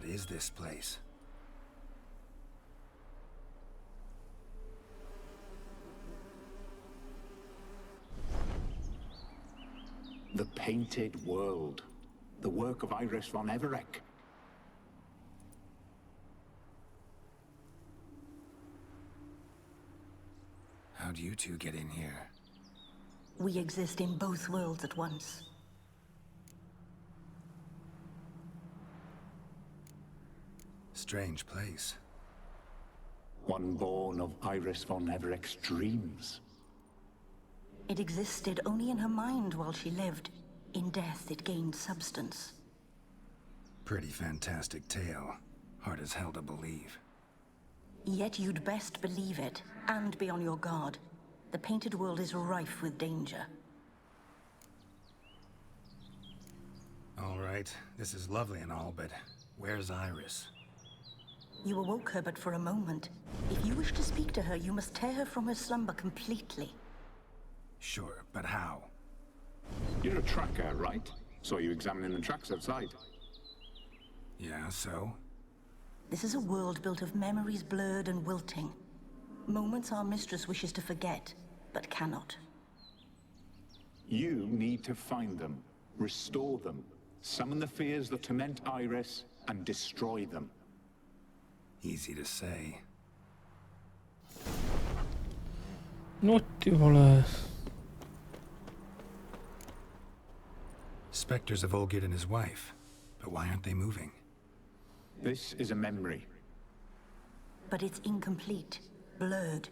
What is this place? The Painted World. The work of Iris von Everec. How'd you two get in here? We exist in both worlds at once. Strange place. One born of Iris von Everec's dreams. It existed only in her mind while she lived. In death, it gained substance. Pretty fantastic tale. Hard as hell to believe. Yet you'd best believe it, and be on your guard. The Painted World is rife with danger. All right, this is lovely and all, but where's Iris? You awoke her but for a moment. If you wish to speak to her, you must tear her from her slumber completely. Sure, but how? You're a tracker, right? Saw you examining the tracks outside. Yeah, so? This is a world built of memories blurred and wilting. Moments our mistress wishes to forget, but cannot. You need to find them, restore them, summon the fears that torment Iris, and destroy them. Easy to say. No ty vole. Spectres of Olgid and his wife. But why aren't they moving? This is a memory. But it's incomplete, blurred.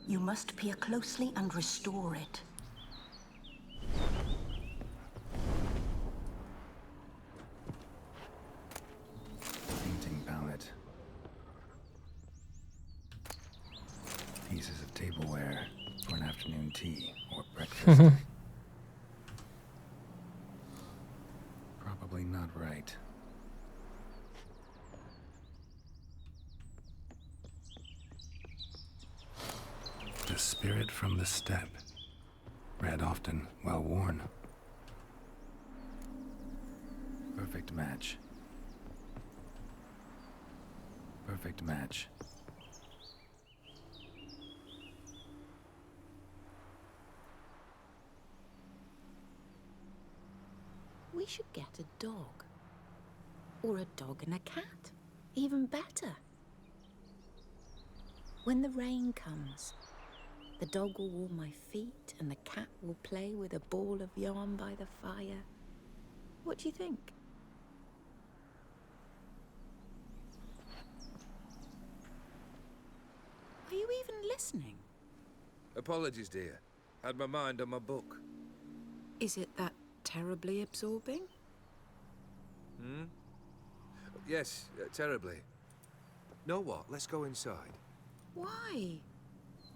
You must peer closely and restore it. Painting palette. Pieces of tableware for an afternoon tea or breakfast. Probably not right. The spirit from the steppe. Read often, well worn. Perfect match. Perfect match. We should get a dog. Or a dog and a cat. Even better. When the rain comes, the dog will warm my feet and the cat will play with a ball of yarn by the fire. What do you think? Are you even listening? Apologies, dear. Had my mind on my book. Is it that terribly absorbing? Hmm? Yes, terribly. Know what? Let's go inside. Why?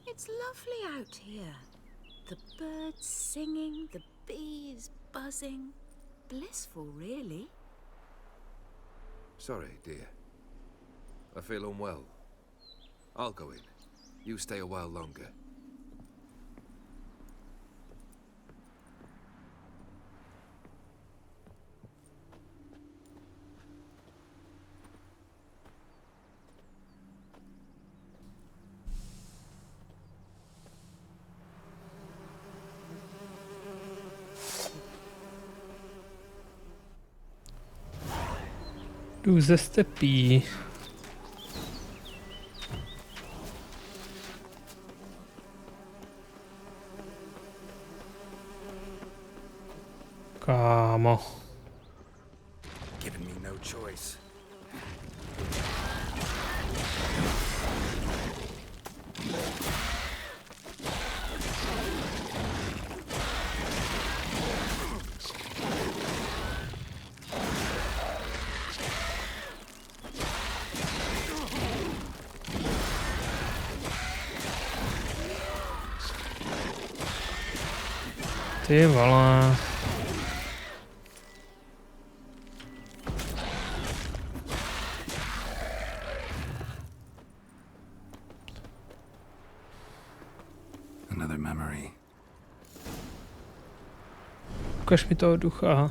It's lovely out here. The birds singing, the bees buzzing. Blissful, really. Sorry, dear. I feel unwell. I'll go in. You stay a while longer. Jdu ze stepí. Kámo. Giving me no choice. Ty vole. Another memory. Ukaž mi toho ducha.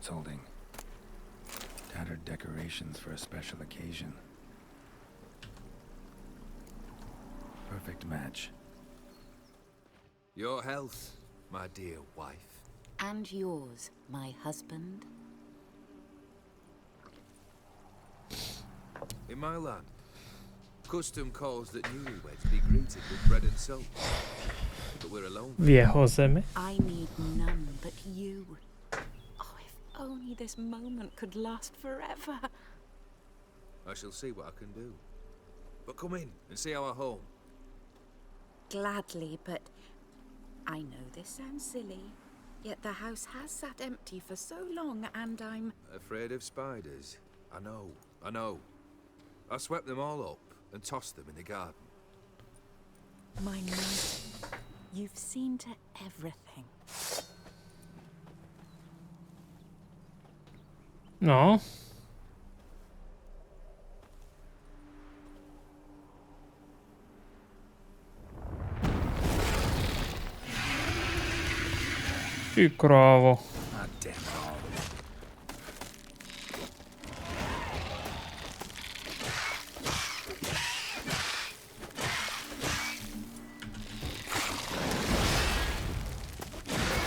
it's holding. Tattered decorations for a special occasion. Perfect match. Your health, my dear wife. And yours, my husband. In my land, custom calls that newlyweds be greeted with bread and salt. But we're alone. V jeho zemi. I need none but you. Oh, if only this moment could last forever. I shall see what I can do. But come in and see our home. Gladly, but I know this sounds silly, yet the house has sat empty for so long and I'm... Afraid of spiders? I know. I swept them all up and tossed them in the garden. My knight, you've seen to everything. No. Ty krávo. Ah, damn it all.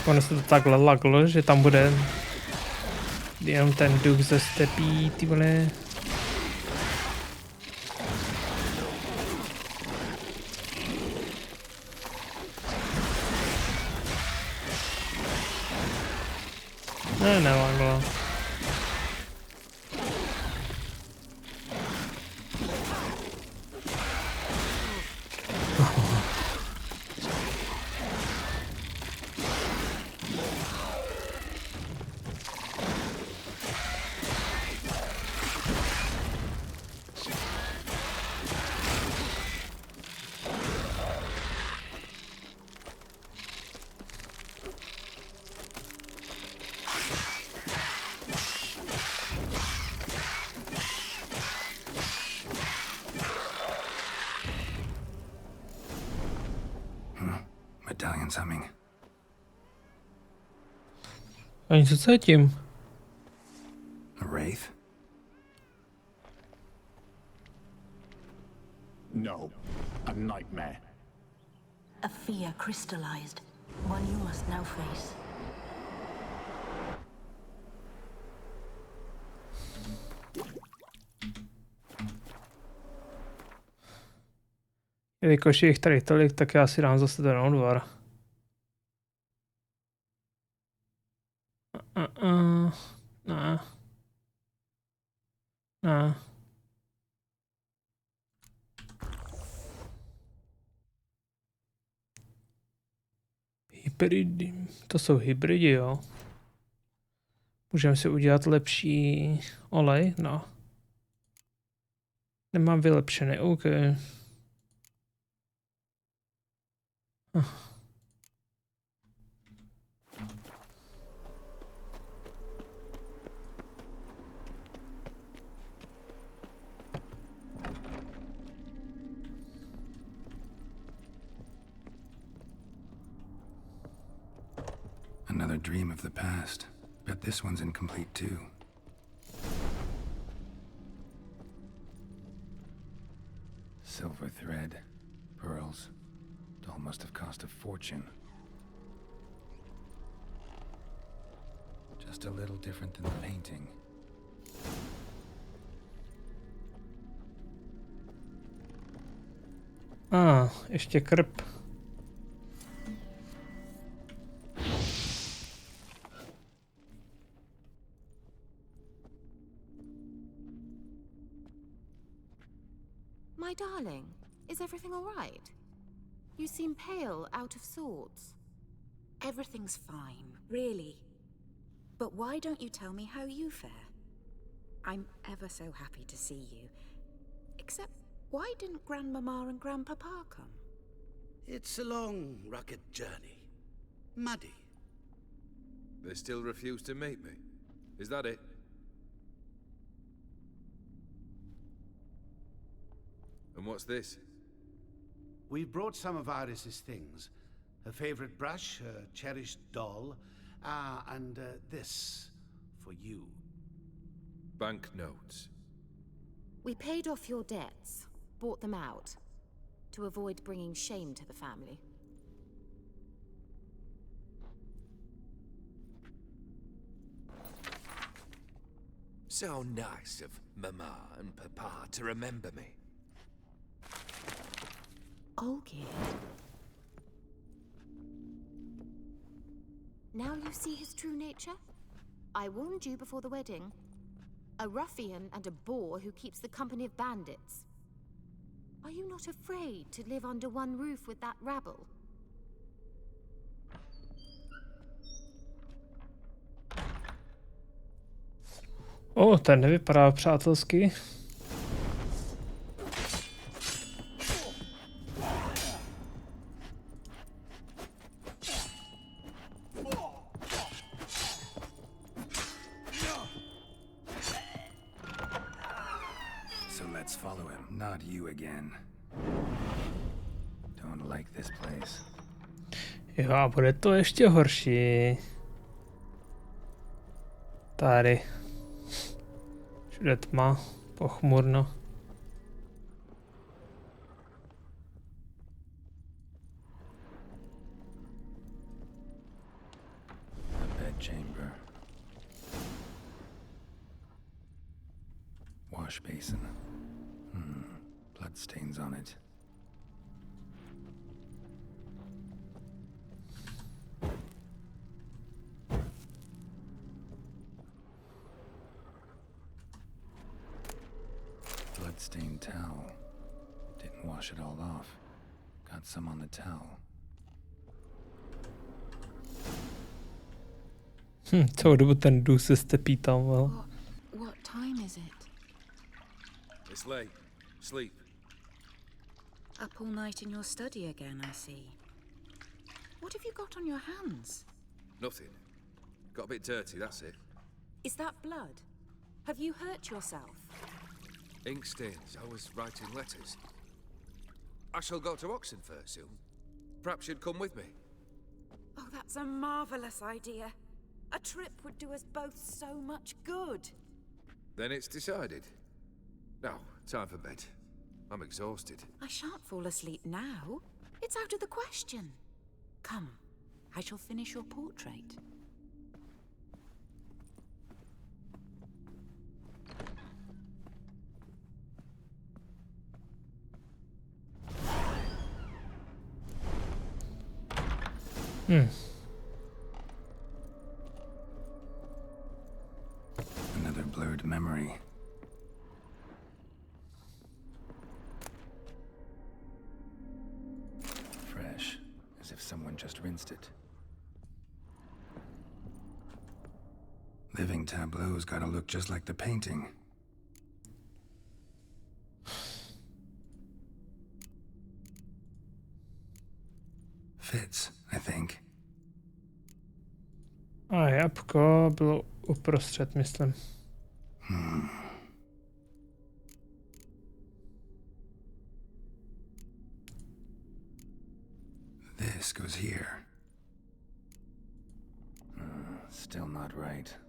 Ono se to takhle laglo, že tam bude jenom ten duch ze stepí, ty vole. Ne, nelaglo. Medallion's humming. Ani co cítím? A wraith? No, a nightmare. A fear crystallized, one you must now face. Jelikož je jich tady tolik, tak já si dám zase ten odvar. Ne. Ne. Hybridy. To jsou hybridy, jo. Můžeme si udělat lepší olej? No. Nemám vylepšený, OK. Another dream of the past. Bet this one's incomplete too. Silver thread, pearls. Doll must have cost a fortune. Just a little different than the painting. Ještě krb. My darling, is everything all right? You seem pale, out of sorts. Everything's fine, really. But why don't you tell me how you fare? I'm ever so happy to see you. Except, why didn't Grandmama and Grandpapa come? It's a long, rugged journey. Muddy. They still refuse to meet me. Is that it? And what's this? We brought some of Iris's things. Her favorite brush, her cherished doll, and this for you. Banknotes. We paid off your debts, bought them out, to avoid bringing shame to the family. So nice of Mama and Papa to remember me. Olgierd. Now you see his true nature? I warned you before the wedding. A ruffian and a boor who keeps the company of bandits. Are you not afraid to live under one roof with that rabble? Ten nevypadá přátelsky. So let's follow him, not you again. Don't like this place. Jo, a bude to ještě horší. Tady. Všude tma, pochmurno. The bedchamber. Wash basin. Blood stains on it. Blood-stained towel. Didn't wash it all off. Got some on the towel. Celou dobu ten důl se stepí tam, well. What time is it? It's late. Sleep. Up all night in your study again, I see. What have you got on your hands? Nothing. Got a bit dirty, that's it. Is that blood? Have you hurt yourself? Ink stains. I was writing letters. I shall go to Oxenfurt soon. Perhaps you'd come with me. Oh, that's a marvelous idea. A trip would do us both so much good. Then it's decided. Now, time for bed. I'm exhausted. I shan't fall asleep now. It's out of the question. Come, I shall finish your portrait. Another blurred memory. Fresh, as if someone just rinsed it. Living tableau's gotta look just like the painting. Fits, I think. A jabko bylo uprostřed, myslím. This goes here. Still not right.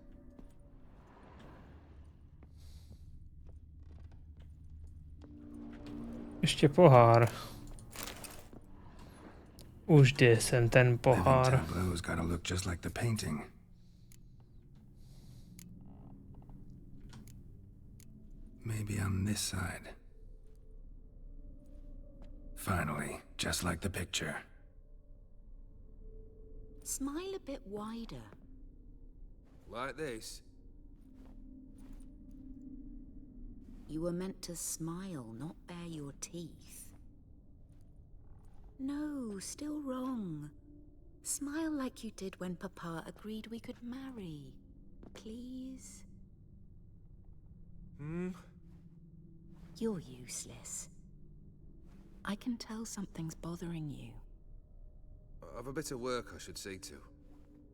Ještě pohár. Už jde sem ten Living pohár. tableau's gotta look just like the painting. Maybe on this side. Finally, just like the picture. Smile a bit wider. Like this. You were meant to smile, not bare your teeth. No, still wrong. Smile like you did when Papa agreed we could marry. Please? You're useless. I can tell something's bothering you. I've a bit of work I should see to.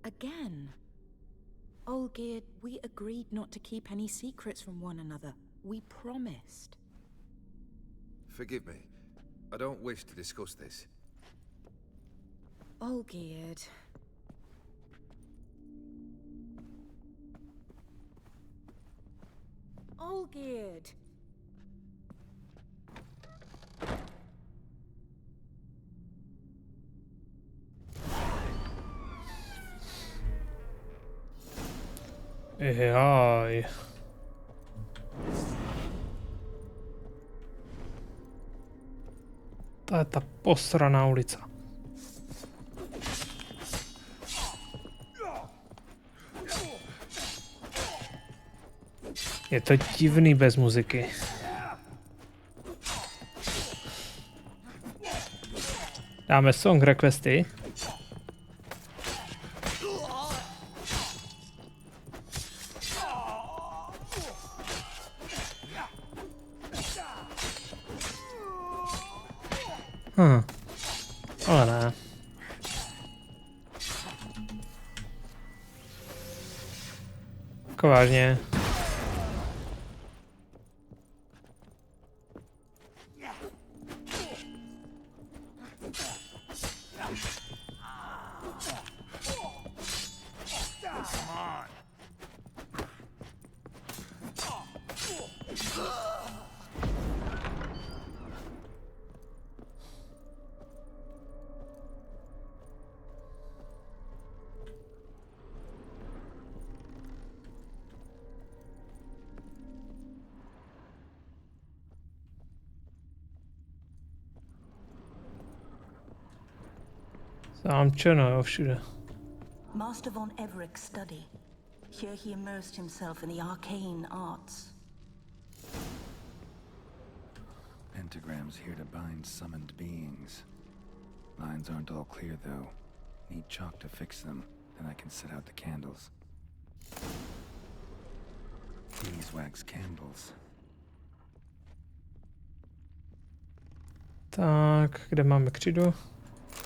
Again? Olgierd, we agreed not to keep any secrets from one another. We promised. Forgive me. I don't wish to discuss this. Olgierd. all geared. Jaj. To je ta posraná ulica. Je to divný bez muziky. Dáme song requesty. Ale ne. Jako vážně. Zámčeno, jo, všude. Master von Everett's study. Here he immersed himself in the arcane arts. Pentagrams here to bind summoned beings. Lines aren't all clear, though. Need chalk to fix them, then I can set out the candles. Beeswax candles. Tak, kde máme křidu?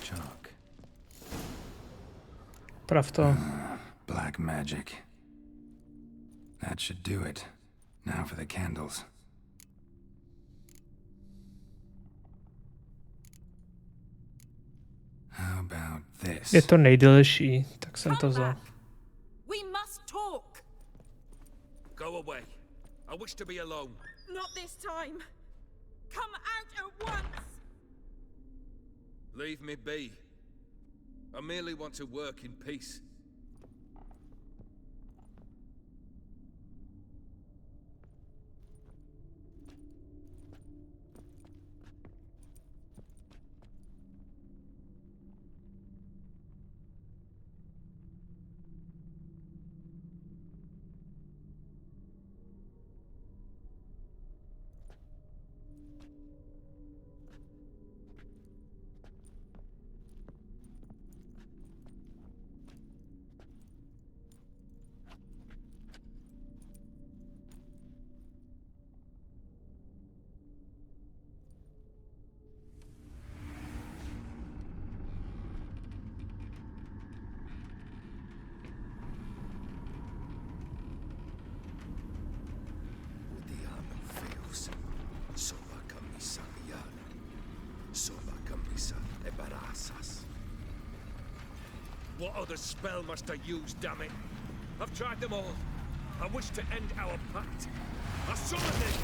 Chalk. Prav to. Black magic. That should do it. Now for the candles. How about this? Je to nejdelší, tak jsem to vzal. We must talk. Go away. I wish to be alone. Not this time. Come out at once. Leave me be. I merely want to work in peace. What other spell must I use, damn it? I've tried them all. I wish to end our pact. I summon it!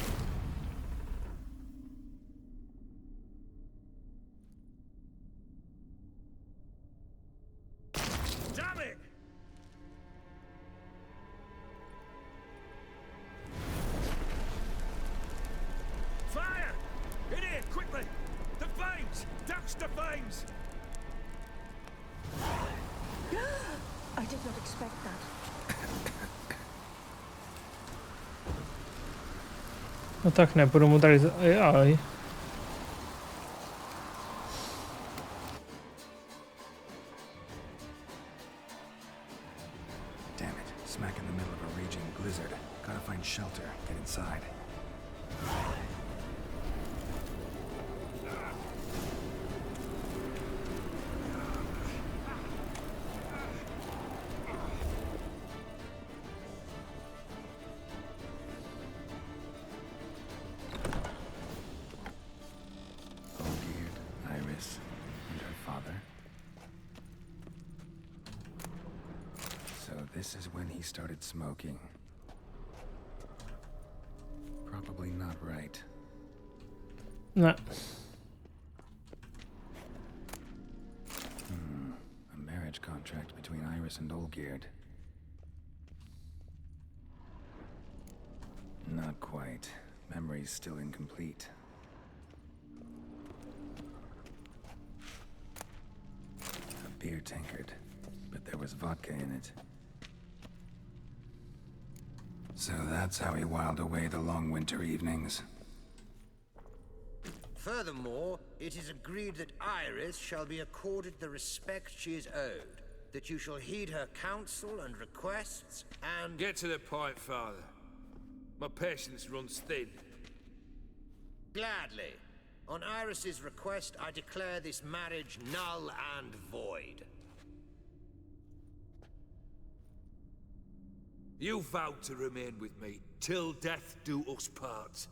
Damn it! Fire! In here, quickly! The flames! Douse the flames! I did not expect that. No tak nebudu mu tady... Jaj. Damn it. Smack in the middle of a raging blizzard. Gotta find shelter. Get inside. This is when he started smoking. quite. Ne. A marriage contract between Iris and Olgierd. Not quite. Memory's still incomplete. A beer tankard, but there was vodka in it. So that's how he whiled away the long winter evenings. Furthermore, it is agreed that Iris shall be accorded the respect she is owed, that you shall heed her counsel and requests, and... Get to the point, Father. My patience runs thin. Gladly. On Iris's request, I declare this marriage null and void. You vowed to remain with me till death do us part.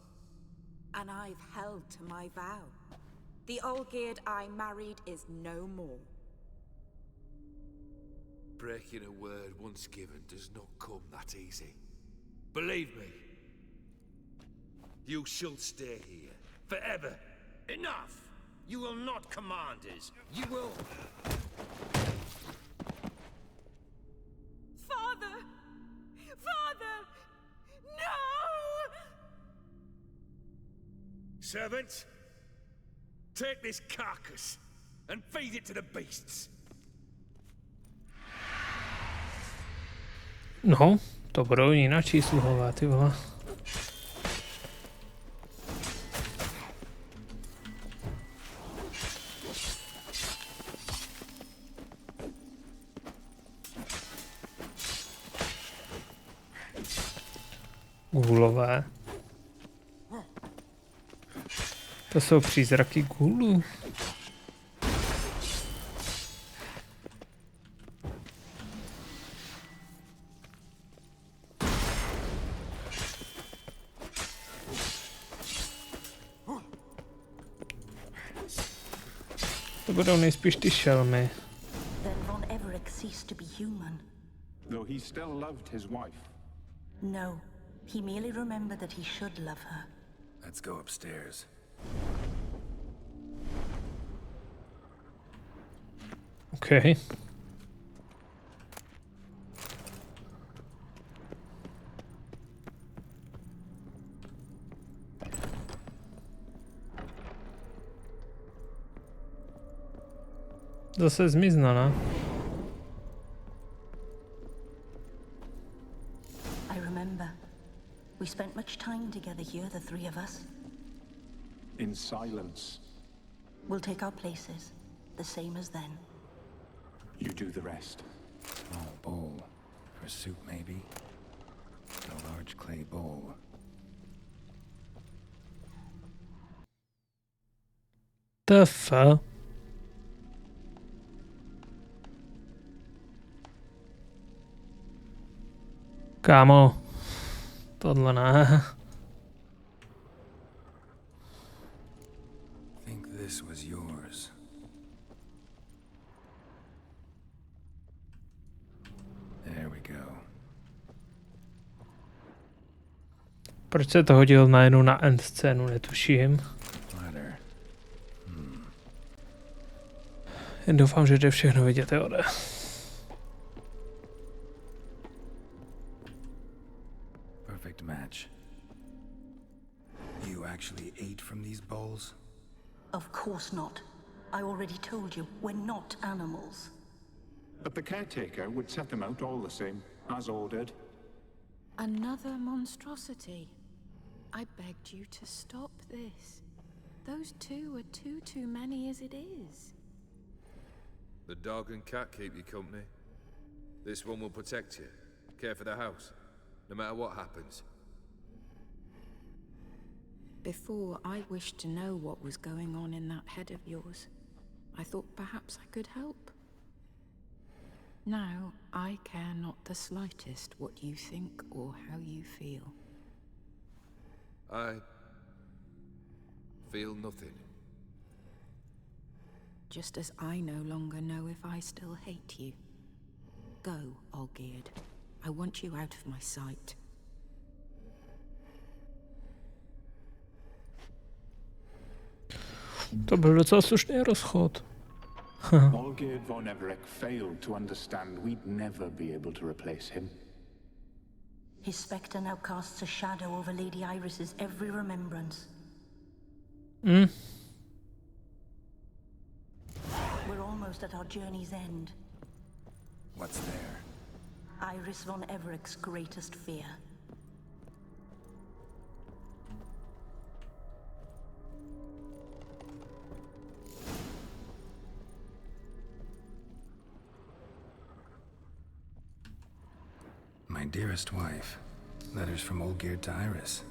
And I've held to my vow. The Olgierd I married is no more. Breaking a word once given does not come that easy. Believe me. You shall stay here. Forever. Enough! You will not command us. You will... Father! Father! No! Servants, take this carcass and feed it to the beasts. No, to budou jináčí sluhové, ty vole. Gulové. To jsou přízraky gulů. To budou nejspíš ty šelmy. Then Von Everett ceased to be human. Though he still loved his wife. No, he merely remembered that he should love her. Let's go upstairs. Okay. Zase zmizna, ne? I remember. We spent much time together here, the three of us. In silence. We'll take our places, the same as then. You do the rest. Small bowl. For soup, maybe? A large clay bowl. The fuck? Kámo, tohle ne. Think this was yours. There we go. Proč se to hodil najednou na end scénu, netuším. Ladder. Jen doufám, že jde všechno vidět, jo, jde. Perfect match. You actually ate from these bowls? Of course not. I already told you, we're not animals. But the caretaker would set them out all the same, as ordered. Another monstrosity. I begged you to stop this. Those two are too many as it is. The dog and cat keep you company. This one will protect you. Care for the house. No matter what happens. Before, I wished to know what was going on in that head of yours. I thought perhaps I could help. Now, I care not the slightest what you think or how you feel. I feel nothing. Just as I no longer know if I still hate you. Go, Olgierd. I want you out of my sight. To byl docela slušný rozchod. Olgierd von Everec failed to understand we'd never be able to replace him. His spectre now casts a shadow over Lady Iris's every remembrance. We're almost at our journey's end. What's there? Iris von Everec's greatest fear. My dearest wife, letters from Olgierd to Iris.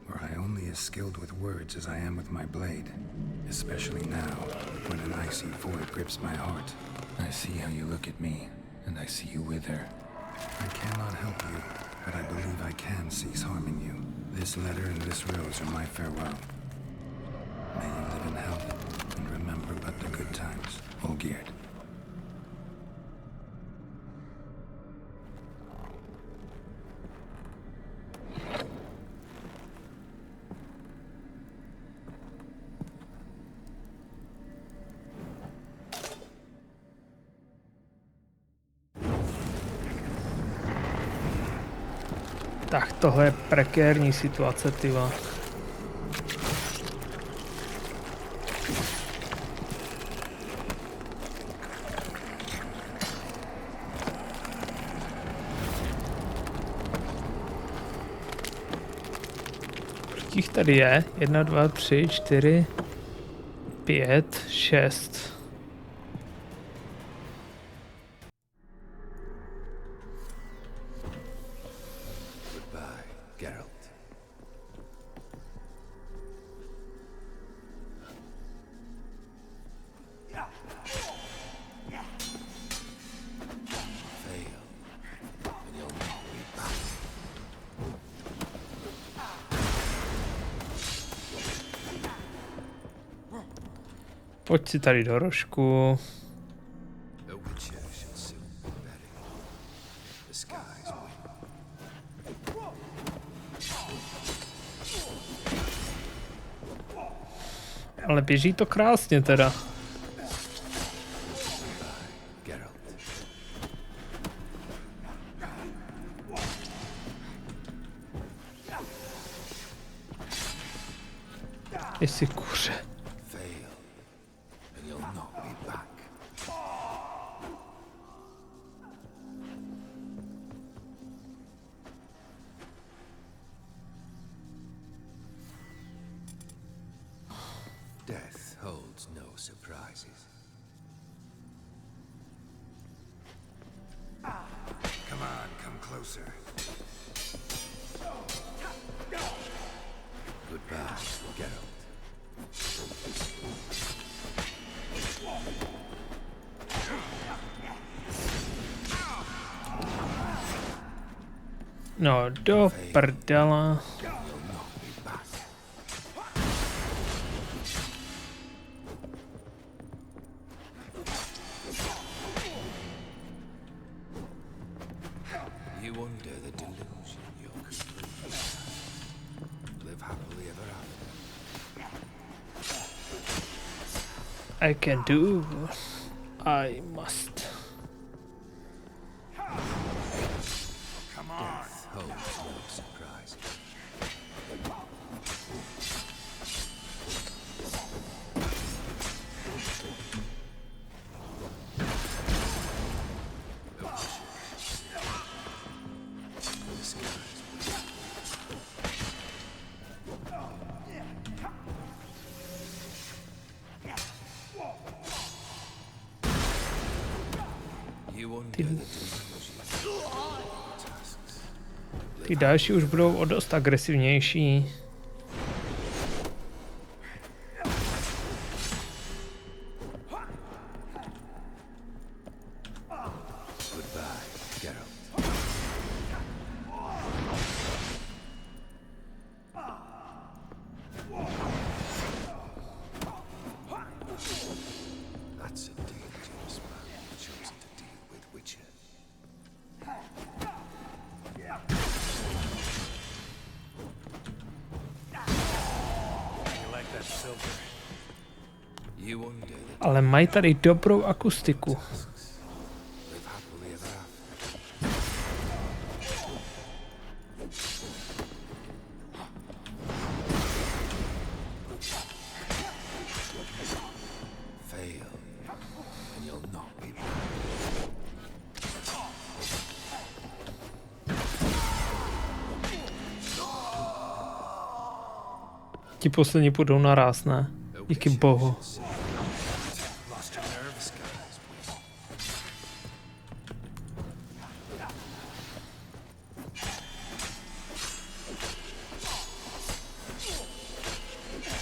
Were I only as skilled with words as I am with my blade, especially now, when an icy void grips my heart. I see how you look at me, and I see you wither. I cannot help you, but I believe I can cease harming you. This letter and this rose are my farewell. May you live in health, and remember but the good times, Olgierd. Tak tohle je prekérní situace, tyva. Kolik jich tady je? 1, 2, 3, 4, 5, 6. Pojď si tady do rožku. Ale běží to krásně teda. Jestli kuře. Death holds no surprises. Come on, come closer. Goodbye, Geralt. No, do prdela. I can do. I must. Come on. Holds no surprises. Ty další už budou o dost agresivnější. You undo the Ale mají tady dobrou akustiku. tasks. Live happily ever after. Fail, and you'll not be back. Ti poslední půjdou naráz, ne? Díky bohu. Lost your nerves, guys.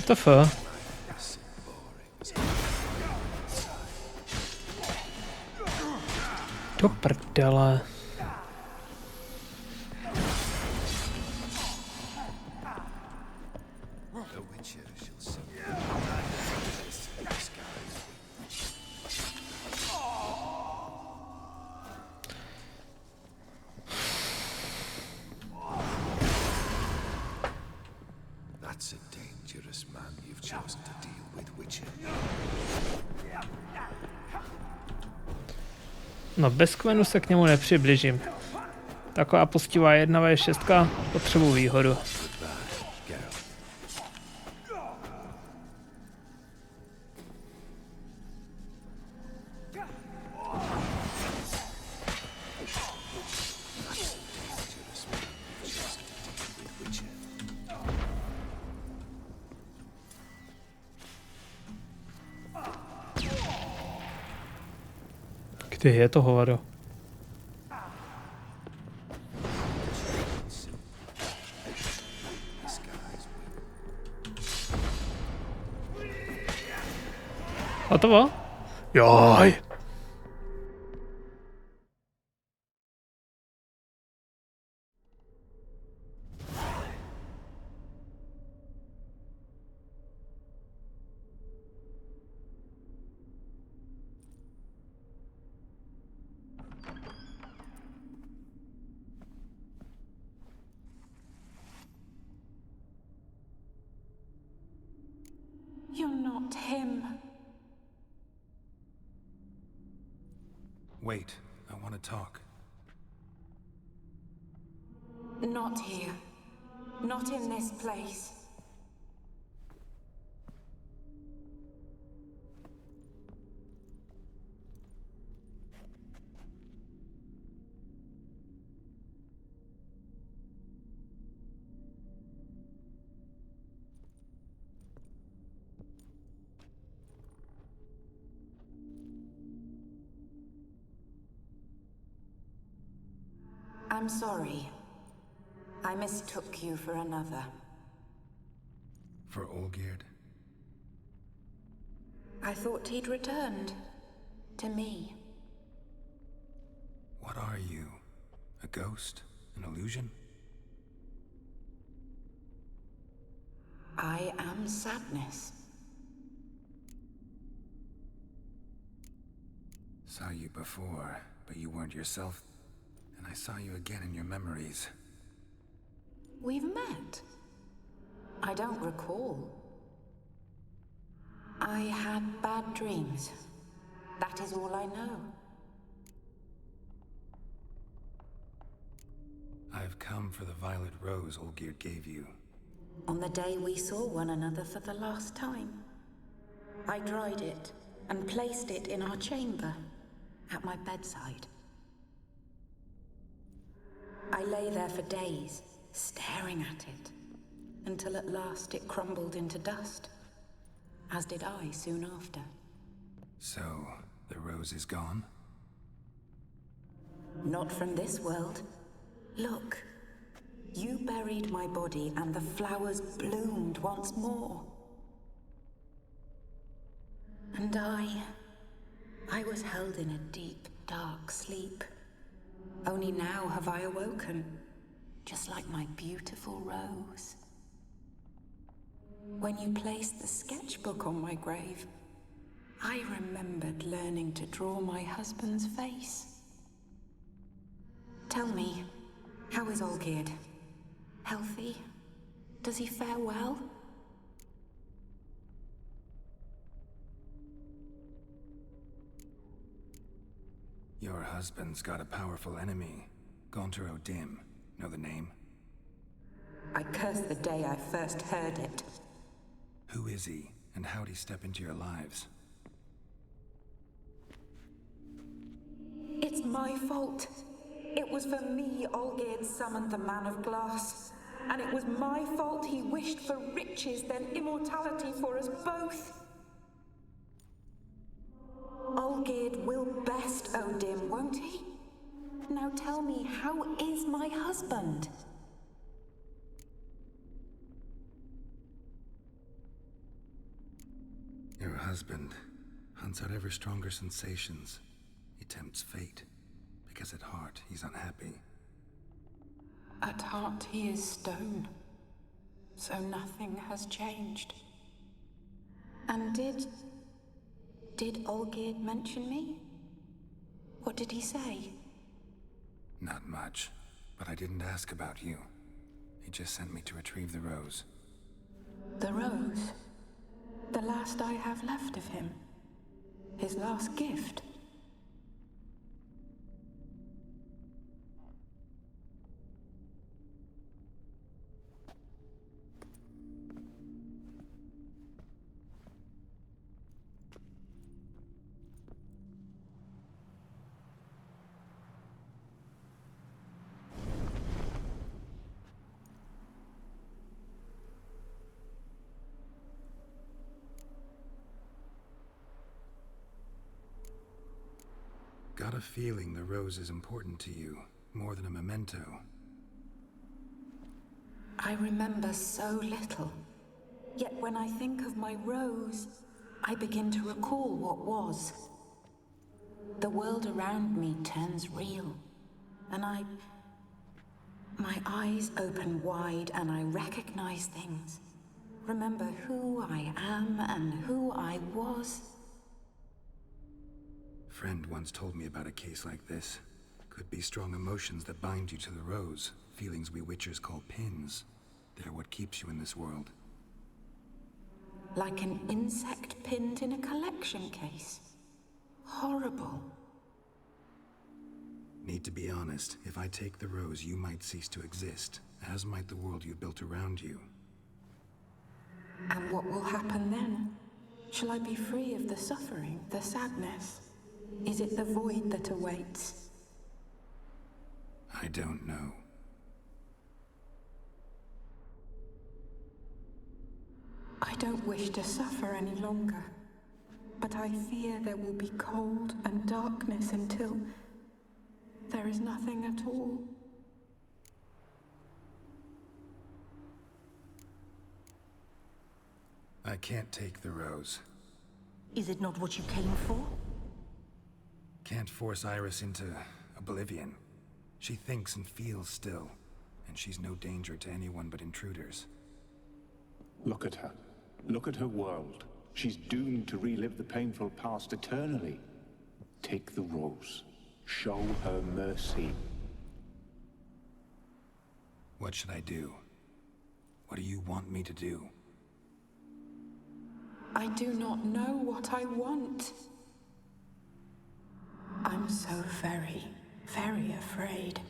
WTF? Do prdele. The Witcher shall soon That's a dangerous man you've chosen to deal with, Witcher. No bez Kvenu se k němu nepřiblížím. Taková postivá 1v6, potřebuji výhodu. Kde je to hovado? Hotovo? Joj! You're not him. Wait, I want to talk. Not here. Not in this place. I'm sorry. I mistook you for another. For Olgierd? I thought he'd returned. To me. What are you? A ghost? An illusion? I am sadness. Saw you before, but you weren't yourself. And I saw you again in your memories. We've met. I don't recall. I had bad dreams. That is all I know. I've come for the violet rose Olgierd gave you. On the day we saw one another for the last time, I dried it and placed it in our chamber, at my bedside. I lay there for days, staring at it, until at last it crumbled into dust, as did I soon after. So, the rose is gone? Not from this world. Look, you buried my body and the flowers bloomed once more. And I was held in a deep, dark sleep. Only now have I awoken, just like my beautiful rose. When you placed the sketchbook on my grave, I remembered learning to draw my husband's face. Tell me, how is Olgierd? Healthy? Does he fare well? Your husband's got a powerful enemy. Gonter Dim. Know the name? I cursed the day I first heard it. Who is he, and how'd he step into your lives? It's my fault. It was for me Olgierd summoned the Man of Glass. And it was my fault he wished for riches, then immortality for us both. Olgierd will best Odim, won't he? Now tell me, how is my husband? Your husband hunts out ever stronger sensations. He tempts fate, because at heart he's unhappy. At heart he is stone, so nothing has changed. And did Olgierd mention me? What did he say? Not much, but I didn't ask about you. He just sent me to retrieve the rose. The rose? The last I have left of him? His last gift? Got a feeling the rose is important to you, more than a memento. I remember so little. Yet when I think of my rose, I begin to recall what was. The world around me turns real, and my eyes open wide and I recognize things. Remember who I am and who I was. Friend once told me about a case like this. Could be strong emotions that bind you to the rose. Feelings we witchers call pins. They're what keeps you in this world. Like an insect pinned in a collection case. Horrible. Need to be honest. If I take the rose, you might cease to exist, as might the world you built around you. And what will happen then? Shall I be free of the suffering, the sadness? Is it the void that awaits? I don't know. I don't wish to suffer any longer, but I fear there will be cold and darkness until there is nothing at all. I can't take the rose. Is it not what you came for? Can't force Iris into oblivion. She thinks and feels still, and she's no danger to anyone but intruders. Look at her. Look at her world. She's doomed to relive the painful past eternally. Take the rose. Show her mercy. What should I do? What do you want me to do? I do not know what I want. I'm so very, very afraid.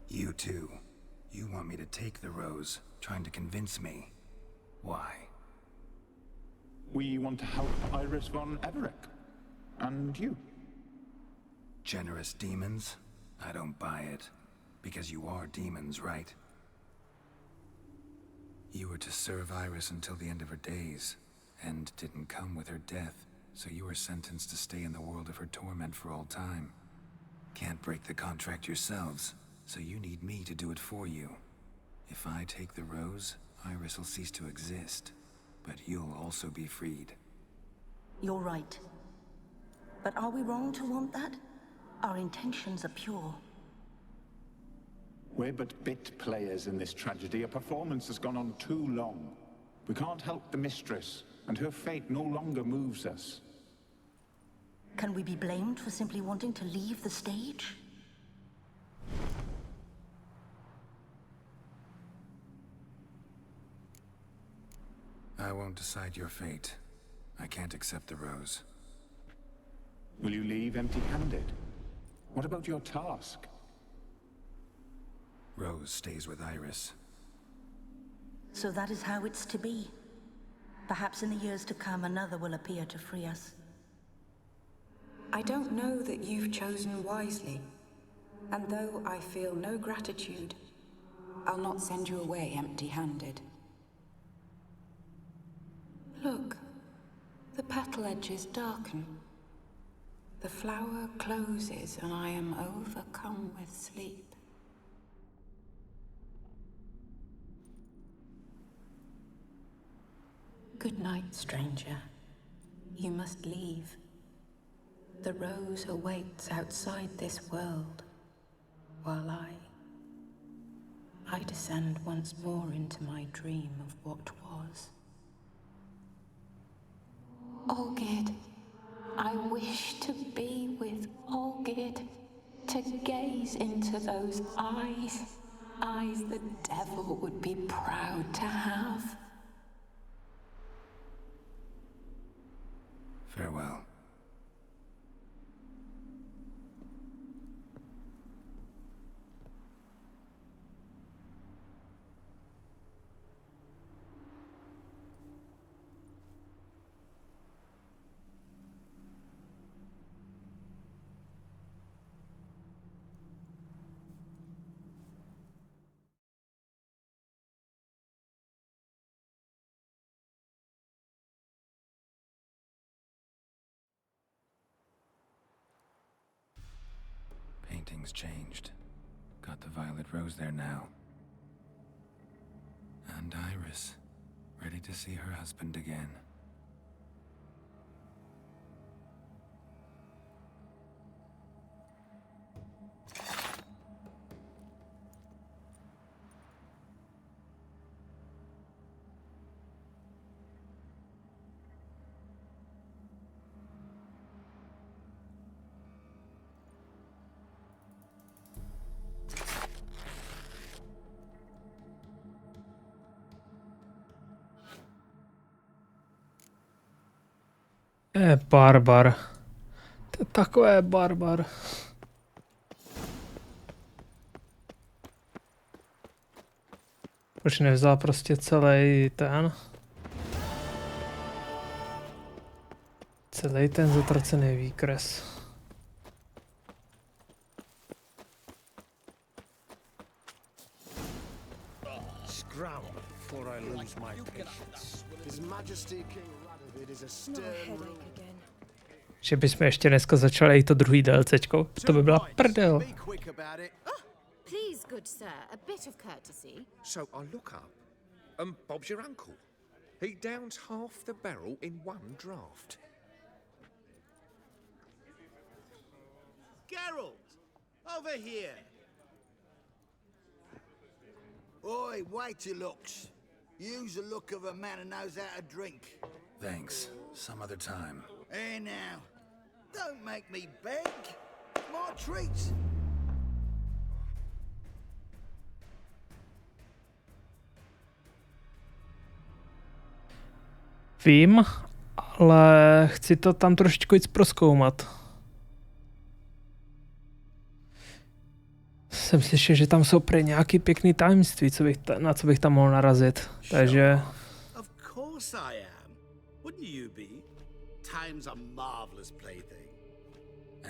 You too. You want me to take the rose, trying to convince me. Why? We want to help Iris von Everett. And you. Generous demons? I don't buy it. Because you are demons, right? You were to serve Iris until the end of her days. End didn't come with her death, so you were sentenced to stay in the world of her torment for all time. Can't break the contract yourselves, so you need me to do it for you. If I take the rose, Iris will cease to exist, but you'll also be freed. You're right. But are we wrong to want that? Our intentions are pure. We're but bit players in this tragedy. A performance has gone on too long. We can't help the mistress, and her fate no longer moves us. Can we be blamed for simply wanting to leave the stage? I won't decide your fate. I can't accept the rose. Will you leave empty-handed? What about your task? Rose stays with Iris. So that is how it's to be. Perhaps in the years to come, another will appear to free us. I don't know that you've chosen wisely. And though I feel no gratitude, I'll not send you away empty-handed. Look, the petal edges darken. The flower closes and I am overcome with sleep. Good night, stranger. You must leave. The rose awaits outside this world, while I descend once more into my dream of what was. Olgierd, I wish to be with Olgierd, to gaze into those eyes the devil would be proud to have. Farewell. Painting's changed. Got the violet rose there now. And Iris, ready to see her husband again. Barbar. To je takové barbar. Proč nevzal prostě celý ten zatracený výkres. Že bychom ještě dneska začali i to druhý DLCčko. To by byla prdel. Please, good sir, a bit of courtesy. So I look up, and Bob's your uncle. He downs half the barrel in one draft. Geralt, over here. Oi, waiter looks. Use the look of a man who knows how to drink. Thanks. Some other time. Hey now, don't make me beg. My treat. Vím, ale chci to tam trošičku víc prozkoumat. Jsem slyšel, že tam jsou prý nějaký pěkný tajemství, na co bych tam mohl narazit. Takže... Of course I am. Wouldn't you be? Time's a marvelous plaything.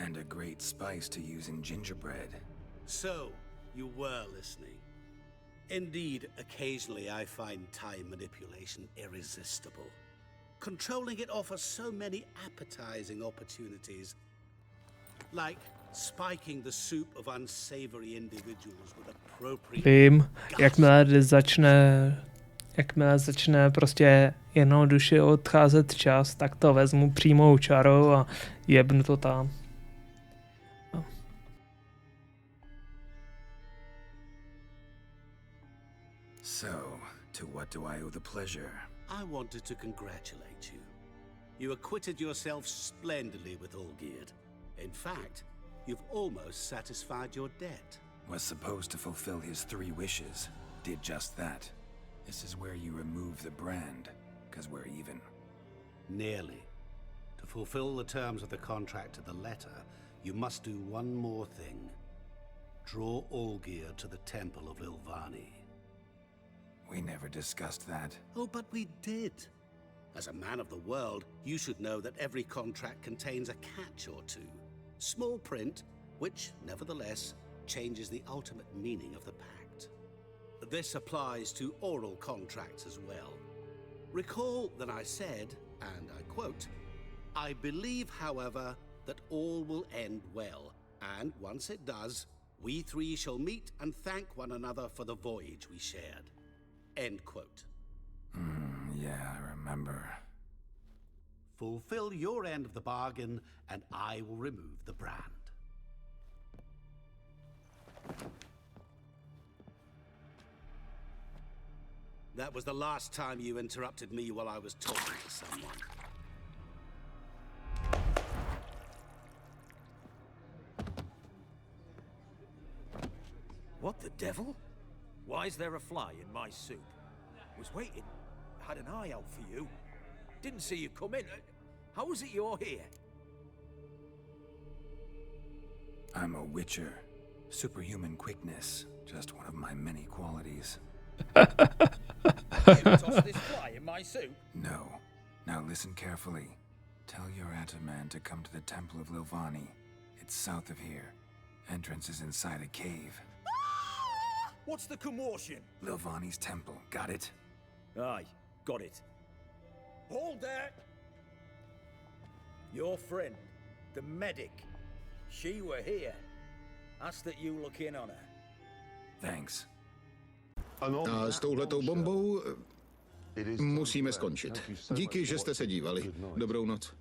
And a great spice to use in gingerbread. So, you were listening. Indeed, occasionally I find time manipulation irresistible. Controlling it offers so many appetizing opportunities. Like spiking the soup of unsavory individuals with appropriate... Vím, jakmile začne prostě jednoduše odcházet čas, tak to vezmu přímou čarou a jebnu to tam. No. So, to what do I owe the pleasure? I wanted to congratulate you. You acquitted yourself splendidly with Olgierd. In fact, you've almost satisfied your debt. Was supposed to fulfill his 3 wishes. Did just that. This is where you remove the brand. because we're even. Nearly. To fulfill the terms of the contract to the letter, you must do one more thing. Draw Olgierd to the Temple of Lilvani. We never discussed that. Oh, but we did. As a man of the world, you should know that every contract contains a catch or two. Small print, which, nevertheless, changes the ultimate meaning of the pact. This applies to oral contracts as well. Recall that I said, and I quote, "I believe, however, that all will end well, and once it does, we three shall meet and thank one another for the voyage we shared." End quote. Yeah, I remember. Fulfill your end of the bargain, and I will remove the brand. That was the last time you interrupted me while I was talking to someone. What the devil? Why is there a fly in my soup? Was waiting. Had an eye out for you. Didn't see you come in. How is it you're here? I'm a witcher. Superhuman quickness. Just one of my many qualities. You tossed this fly in my soup? No. Now listen carefully. Tell your Ataman to come to the Temple of Lilvani. It's south of here. Entrance is inside a cave. What's the commotion? Lilvani's temple. Got it? Aye, got it. Hold there! Your friend, the medic, she were here. Ask that you look in on her. Thanks. A s touhletou bombou musíme skončit. Díky, že jste se dívali. Dobrou noc.